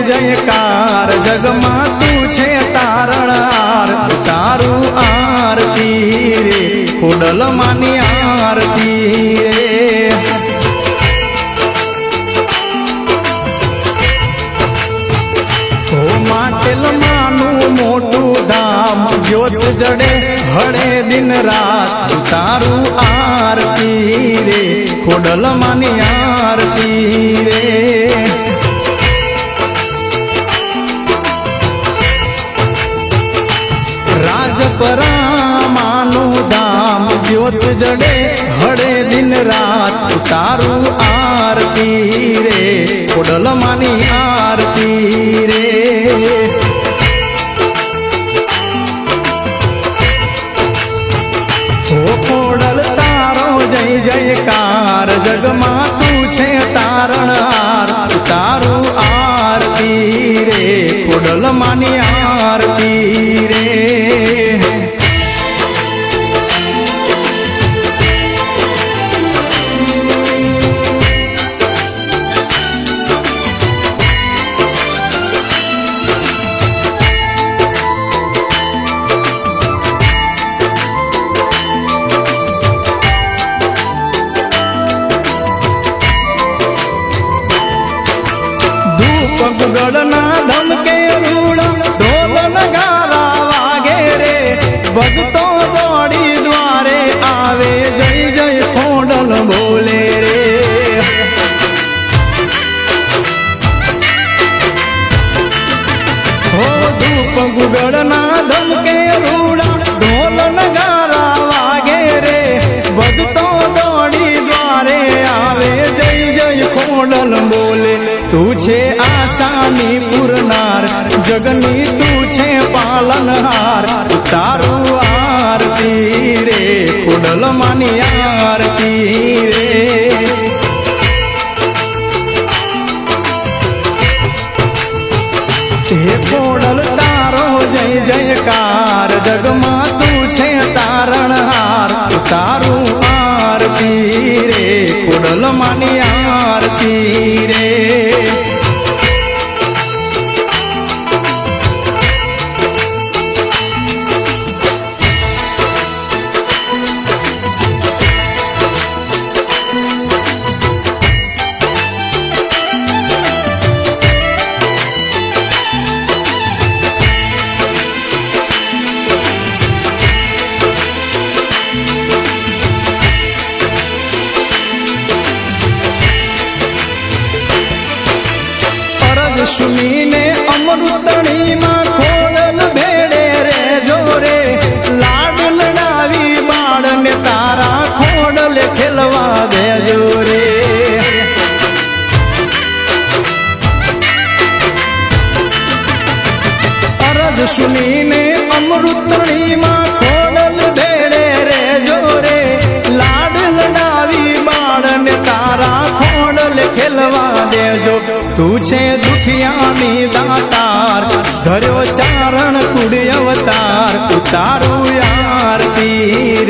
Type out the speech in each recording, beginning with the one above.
जयकार जगमा तू छे तारणहार तारू आरती रे खोडल मानी आरती रे ओ माटेल मानु मोटू धाम ज्योत जड़े हड़े दिन रात तारू आरती रे खोडल मानी आरती रे राजपरा मानु धाम ज्योत जड़े हड़े दिन रात तारू आरती रे खोडल मानी आरती रे ओ खोडल तारो जय जयकार जगमा तू छे तारणहार तारू आरती रे खोडल मानी आरती रे गुगड़ना धमके रूड़ा ढोल नगारा वागे रे भगतों दौड़ी द्वारे आवे जय जय खोडल बोले रे हो धूप गुगड़ना धमके रूड़ा ढोल नगारा वागे रे भगतों दौड़ी द्वारे आवे जय जय खोडल बोले तू छे आसानी पुरनार जगनी तू छे पालनहार तारू आरती रे खोडल मानी आरती रे हे खोडल तारो जय जयकार जगमा तू छे तारणहार तारू आरती रे खोडल मानी आरती रे सुनीने अमृतणी मां खोडल भेड़े रे जोरे लाड लड़ावी बाड़ ने तारा खोडल खेलवा दे जोरे अरज सुनीने अमृतणी मां खोडल भेड़े रे जोरे लाड लड़ावी बाड़ ने तारा खोडल खेलवा दे जो तू छे दुखियानी दातार धर्यो चारण कुड़ी अवतार तारू आरती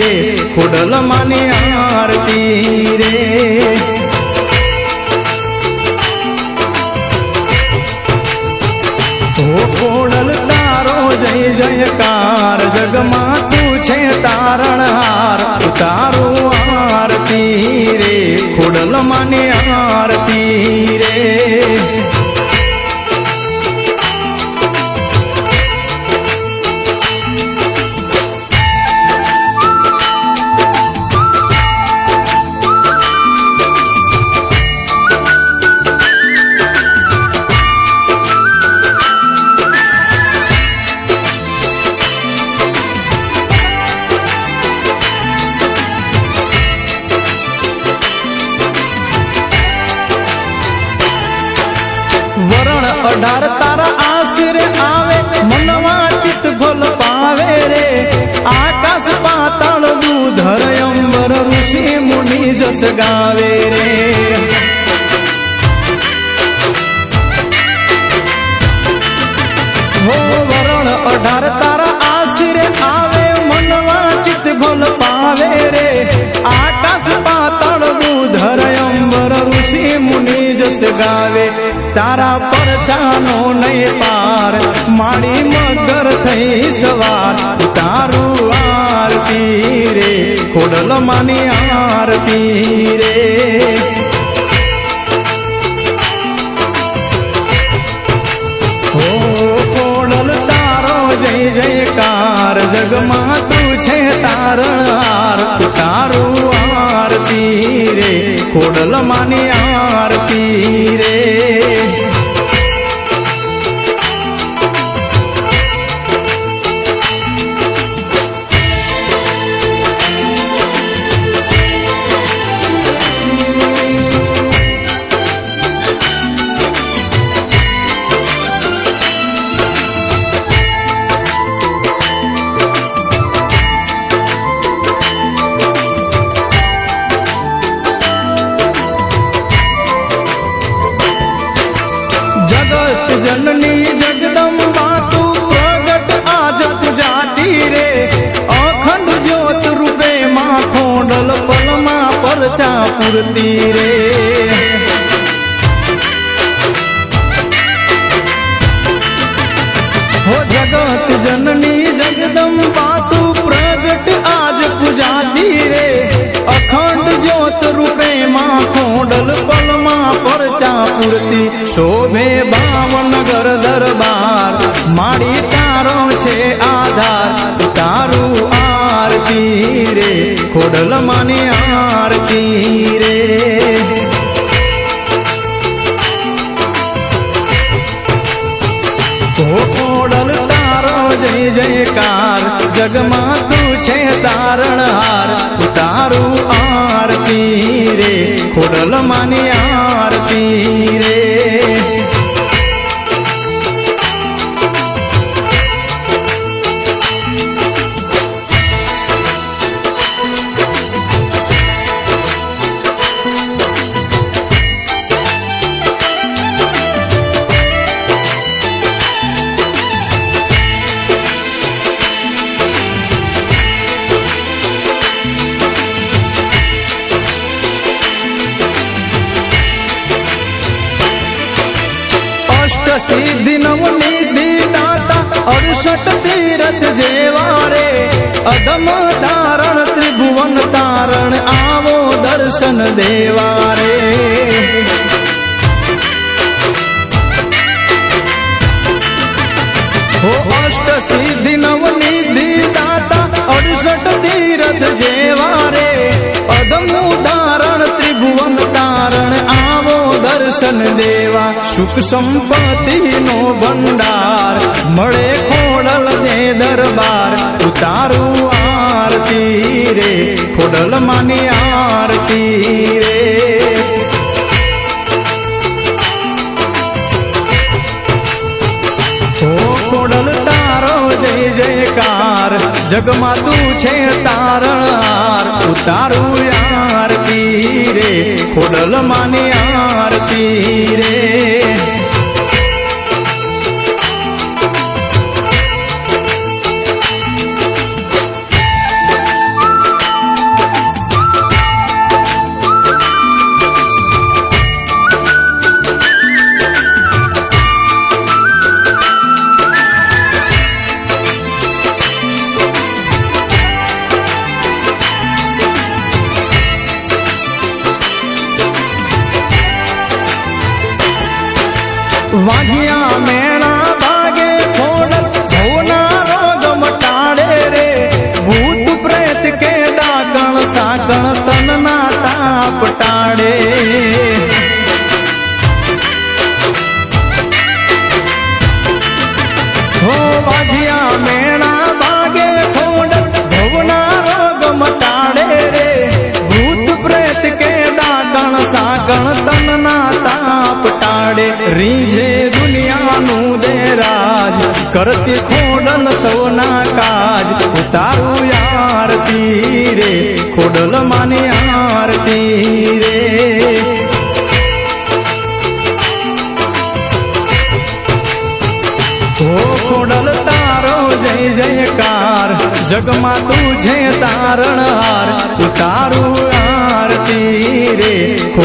रे खोडल मानी आरती रे ओ खोडल तारो जय जयकार जगमा तू छे तारणहार तारू आरती रे खोडल मानी आरती रे वरण 18 तारा आशिर आवे मनवा चित भोल पावे रे आकाश पाताल दूधर अंबर ऋषि मुनि जस गावे रे हो वरण 18 तारा आशिर आवे मनवा चित भोल पावे रे आकाश पाताल दूधर अंबर ऋषि मुनि जस गावे તારા પરચાનો નહીં પાર માડી મગર થઈ સવાર તારું આરતી રે ખોડલ માની આરતી રે હો ખોડલ તારો જય જયકાર જગમાં તું છે તારણહાર તારું આરતી રે ખોડલ માની આરતી રે जननी जगदम्बा तू प्रगट आज पुजाती रे अखंड ज्योत रूपे मां खोडल पलमा परचा पुरती रे हो जगत जननी जगदम्बा तू प्रगट आज पुजाती रे अखंड ज्योत रूपे मां खोडल पलमा परचा पुरती शोभे भावनगर दरबार माड़ी तारो छे आधार तारू आरती रे खोडल मानी आरती रे खोडल तारो जय जयकार जगमा तू छे तारणहार तारू आरती रे खोडल मानी आरती रे सिद्धि नवनिधि दाता 68 तीरथ जेवारे अदम धारण त्रिभुवन तारण आवो दर्शन देवारे हो अष्ट सिद्धि नवनिधि दाता 68 तीरथ जेवारे अदम धारण त्रिभुवन तारण आवो दर्शन देवा सुख संपत्ति नो भंडार मळे खोडल दे दरबार उतारू आरती रे खोडल मानी आरती रे ओ खोडल तारो जय जयकार जगमा तू छे तारणहार उतारू आरती रे खोडल मानी आरती रे वाजिया मेणा भागे खोडल भवना रोग मटाड़े रे भूत प्रेत के डाकण साकण तनना ताप टाड़े हो वाजिया मेणा भागे खोडल भवना रोग मटाड़े रे भूत प्रेत के डाकण साकण तनना ताप टाड़े रीझे दुनिया नु दे राज करती खोडल सौना काज उतारू आरती रे खोडल मानी आरती रे ओ खोडल तारो जय जयकार जगमा तू छे तारणहार उतारू आरती रे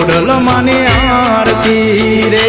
ખોડલ માની આરતી રે.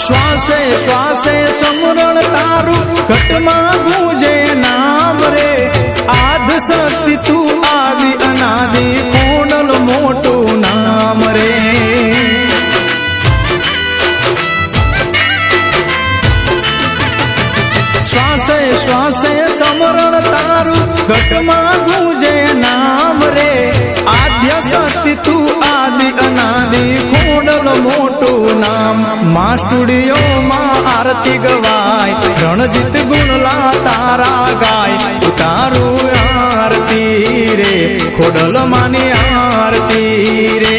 શ્વાસે શ્વાસે સમરણ તારું ઘટમાં ગુંજે નામ રે. આદ શક્તિ તું આદિ અનાદિ ખોડલ મોટું નામ રે. શ્વાસે શ્વાસે સમરણ તારું ઘટમાં ગુંજે નામ રે. આદ્ય શક્તિ તું આદિ અનાદિ ખોડલ મોટું નામ. માં સ્ટુડિયોમાં આરતી ગવાય, રણજીત ગુણલા તારા ગાય. તારું આરતી રે, ખોડલ માની આરતી રે.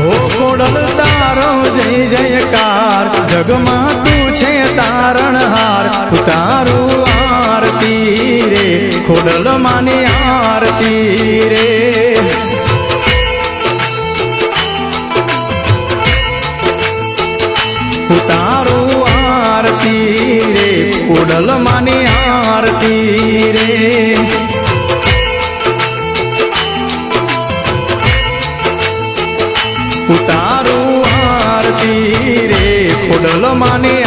ઓ ખોડલ તારો જય જયકાર, જગમાં તું છે તારણહાર. તારું આરતી રે, ખોડલ માની આરતી રે. તારું આરતી રે, ખોડલ માની આરતી રે. તારું આરતી રે, ખોડલ માની